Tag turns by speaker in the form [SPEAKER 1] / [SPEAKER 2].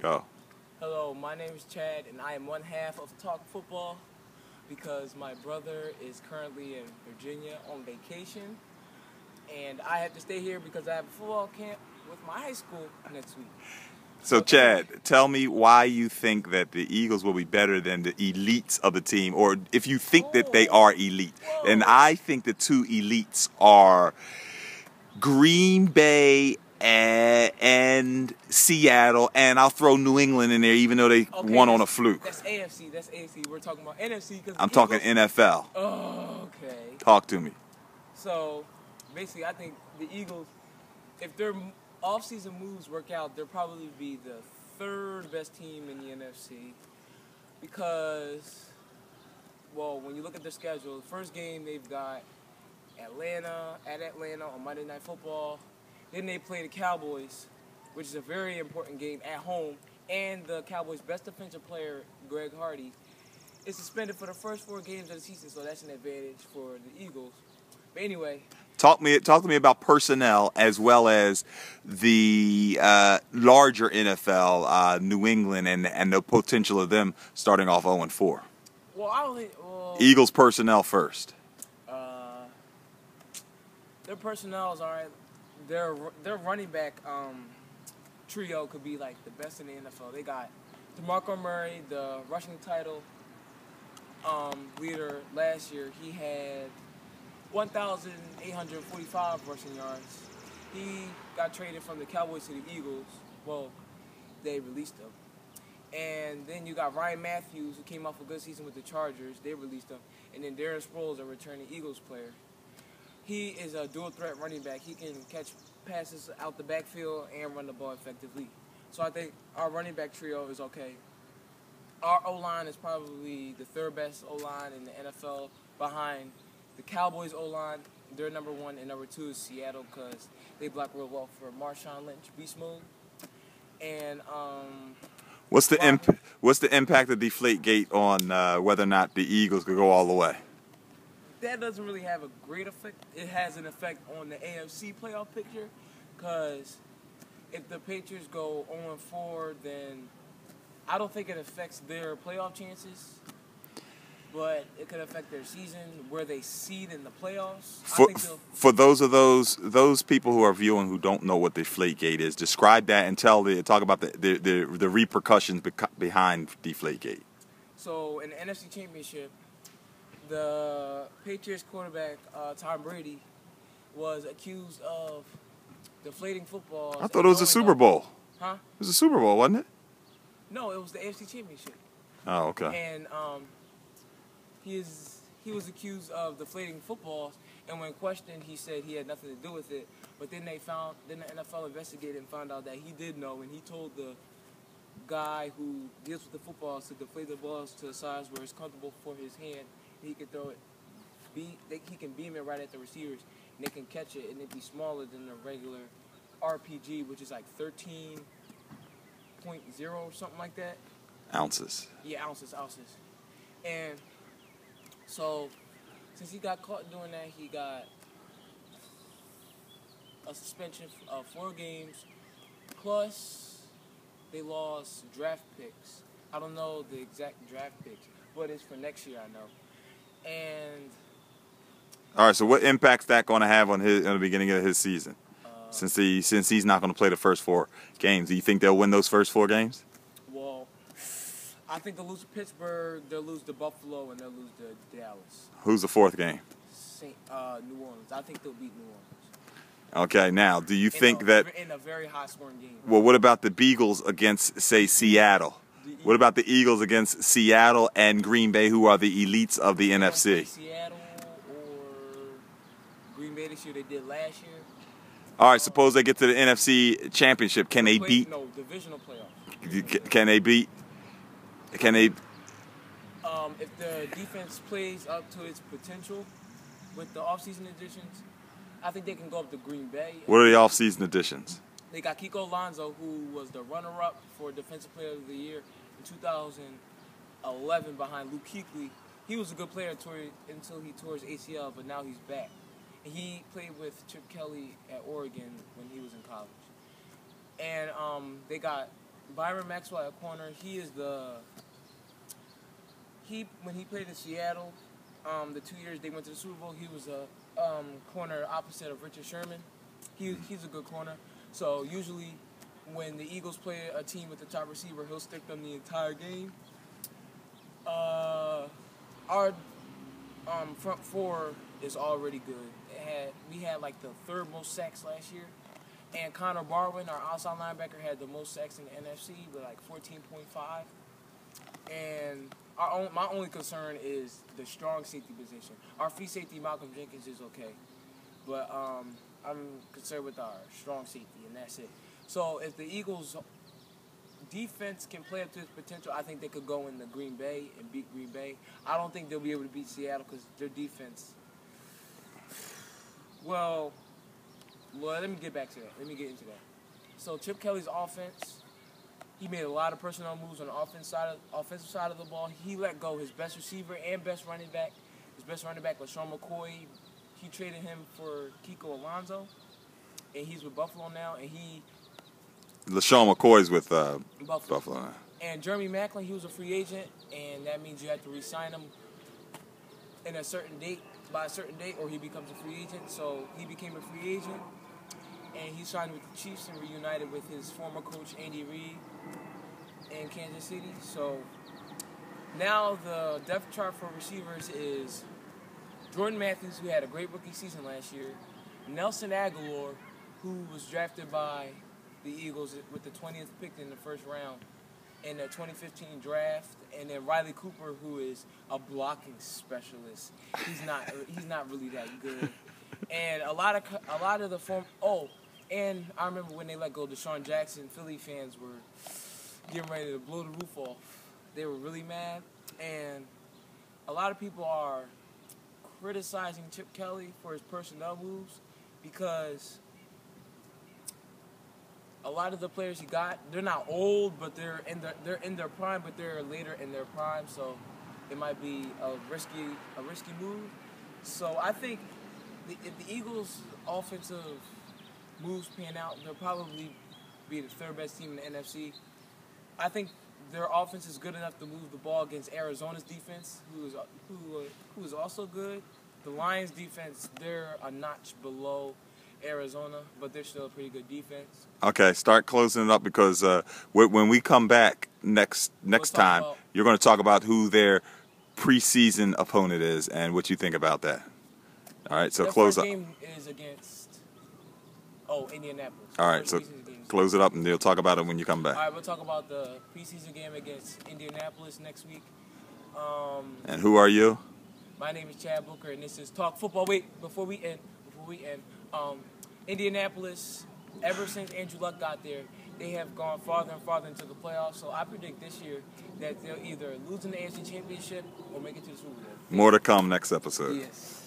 [SPEAKER 1] Go.
[SPEAKER 2] Hello, my name is Chad, and I am one half of Talk Football because my brother is currently in Virginia on vacation, and I have to stay here because I have a football camp with my high school next week.
[SPEAKER 1] So, Chad, tell me why you think that the Eagles will be better than the elites of the team, or if you think that they are elite.
[SPEAKER 2] Whoa.
[SPEAKER 1] And I think the two elites are Green Bay and Seattle, and I'll throw New England in there, even though they won on a fluke.
[SPEAKER 2] That's AFC. That's AFC. We're talking about NFC.
[SPEAKER 1] I'm talking NFL.
[SPEAKER 2] Oh, okay.
[SPEAKER 1] Talk to me.
[SPEAKER 2] So, basically, I think the Eagles, if their off-season moves work out, they'll probably be the third best team in the NFC because, well, when you look at their schedule, the first game they've got Atlanta on Monday Night Football. Then they play the Cowboys, which is a very important game at home, and the Cowboys' best defensive player, Greg Hardy, is suspended for the first 4 games of the season, so that's an advantage for the Eagles. But anyway,
[SPEAKER 1] talk to me about personnel as well as the larger NFL, New England, and the potential of them starting off 0-4.
[SPEAKER 2] Well,
[SPEAKER 1] Eagles personnel first.
[SPEAKER 2] Their personnel is all right. Their running back trio could be like the best in the NFL. They got DeMarco Murray, the rushing title leader last year. He had 1,845 rushing yards. He got traded from the Cowboys to the Eagles. Well, they released him. And then you got Ryan Matthews, who came off a good season with the Chargers. They released him. And then Darren Sproles, a returning Eagles player. He is a dual-threat running back. He can catch passes out the backfield and run the ball effectively. So I think our running back trio is okay. Our O-line is probably the third best O-line in the NFL behind the Cowboys O-line. They're number 1, and number 2 is Seattle because they block real well for Marshawn Lynch, beast mode. And
[SPEAKER 1] what's the impact of Deflategate on whether or not the Eagles could go all the way?
[SPEAKER 2] That doesn't really have a great effect. It has an effect on the AFC playoff picture because if the Patriots go 0-4, then I don't think it affects their playoff chances, but it could affect their season, where they seed in the playoffs.
[SPEAKER 1] For those people who are viewing who don't know what Deflategate is, describe that and talk about the repercussions behind Deflategate.
[SPEAKER 2] So in the NFC Championship, the Patriots quarterback, Tom Brady, was accused of deflating footballs.
[SPEAKER 1] I thought it was a Super Bowl.
[SPEAKER 2] Huh?
[SPEAKER 1] It was a Super Bowl, wasn't it?
[SPEAKER 2] No, it was the AFC Championship.
[SPEAKER 1] Oh, okay.
[SPEAKER 2] And he was accused of deflating footballs, and when questioned, he said he had nothing to do with it. But then the NFL investigated and found out that he did know, and he told the guy who deals with the footballs to deflate the balls to a size where it's comfortable for his hand. He can throw it. He can beam it right at the receivers, and they can catch it, and it'd be smaller than the regular RPG, which is like 13.0 or something like that.
[SPEAKER 1] Ounces.
[SPEAKER 2] Yeah, ounces. And so, since he got caught doing that, he got a suspension of 4 games, plus they lost draft picks. I don't know the exact draft picks, but it's for next year, I know. And
[SPEAKER 1] all right, so what impact's that going to have on the beginning of his season? Since he's not going to play the first 4 games, do you think they'll win those first 4 games?
[SPEAKER 2] Well, I think they'll lose to Pittsburgh, they'll lose to Buffalo, and they'll lose to Dallas.
[SPEAKER 1] Who's the 4th game?
[SPEAKER 2] New Orleans. I think they'll beat New Orleans.
[SPEAKER 1] Okay, now, do you think that
[SPEAKER 2] in a very high-scoring game?
[SPEAKER 1] Well, what about the Beagles against, say, Seattle? What about the Eagles against Seattle and Green Bay, who are the elites of the NFC?
[SPEAKER 2] Seattle or Green Bay this year, they did last year.
[SPEAKER 1] All right, suppose they get to the NFC Championship. Can they beat?
[SPEAKER 2] No, divisional playoffs.
[SPEAKER 1] Can they beat? Can they?
[SPEAKER 2] If the defense plays up to its potential with the offseason additions, I think they can go up to Green Bay.
[SPEAKER 1] What are the offseason additions?
[SPEAKER 2] They got Kiko Alonso, who was the runner-up for Defensive Player of the Year in 2011 behind Luke Kuechly. He was a good player until he tore his ACL, but now he's back. And he played with Chip Kelly at Oregon when he was in college. And they got Byron Maxwell at corner. He is when he played in Seattle, the 2 years they went to the Super Bowl, he was a corner opposite of Richard Sherman. He's a good corner. So usually when the Eagles play a team with the top receiver, he'll stick them the entire game. Our front four is already good. We had like the third most sacks last year. And Connor Barwin, our outside linebacker, had the most sacks in the NFC with like 14.5. And my only concern is the strong safety position. Our free safety, Malcolm Jenkins, is okay. But I'm concerned with our strong safety, and that's it. So if the Eagles' defense can play up to its potential, I think they could go into Green Bay and beat Green Bay. I don't think they'll be able to beat Seattle because their defense... Well, let me get back to that. Let me get into that. So Chip Kelly's offense, he made a lot of personnel moves on the offensive side of the ball. He let go his best receiver and best running back. His best running back, LaShawn McCoy, he traded him for Kiko Alonso, and he's with Buffalo now. And
[SPEAKER 1] LaShawn McCoy's with Buffalo.
[SPEAKER 2] And Jeremy Maclin, he was a free agent, and that means you have to re-sign him by a certain date, or he becomes a free agent. So he became a free agent, and he signed with the Chiefs and reunited with his former coach Andy Reid in Kansas City. So now the depth chart for receivers is Jordan Matthews, who had a great rookie season last year, Nelson Aguilar, who was drafted by the Eagles with the 20th pick in the first round in the 2015 draft, and then Riley Cooper, who is a blocking specialist. He's not really that good. And a lot of the and I remember when they let go of Deshaun Jackson, Philly fans were getting ready to blow the roof off. They were really mad, and a lot of people are criticizing Chip Kelly for his personnel moves because a lot of the players he got, they're not old, but they're in their prime, but they're later in their prime, so it might be a risky move. So I think if the Eagles' offensive moves pan out, they'll probably be the third best team in the NFC. I think their offense is good enough to move the ball against Arizona's defense, who is also good. The Lions' defense, they're a notch below Arizona, but they're still a pretty good defense.
[SPEAKER 1] Okay, start closing it up because when we come back next time, you're going to talk about who their preseason opponent is and what you think about that. All right, so
[SPEAKER 2] their
[SPEAKER 1] close up.
[SPEAKER 2] Their game is against Indianapolis.
[SPEAKER 1] All right, so close it up and they'll talk about it when you come back.
[SPEAKER 2] All right, we'll talk about the preseason game against Indianapolis next week.
[SPEAKER 1] And who are you?
[SPEAKER 2] My name is Chad Booker, and this is Talk Football. Wait, before we end, Indianapolis, ever since Andrew Luck got there, they have gone farther and farther into the playoffs. So I predict this year that they'll either lose in the AFC Championship or make it to the Super Bowl.
[SPEAKER 1] More to come next episode.
[SPEAKER 2] Yes.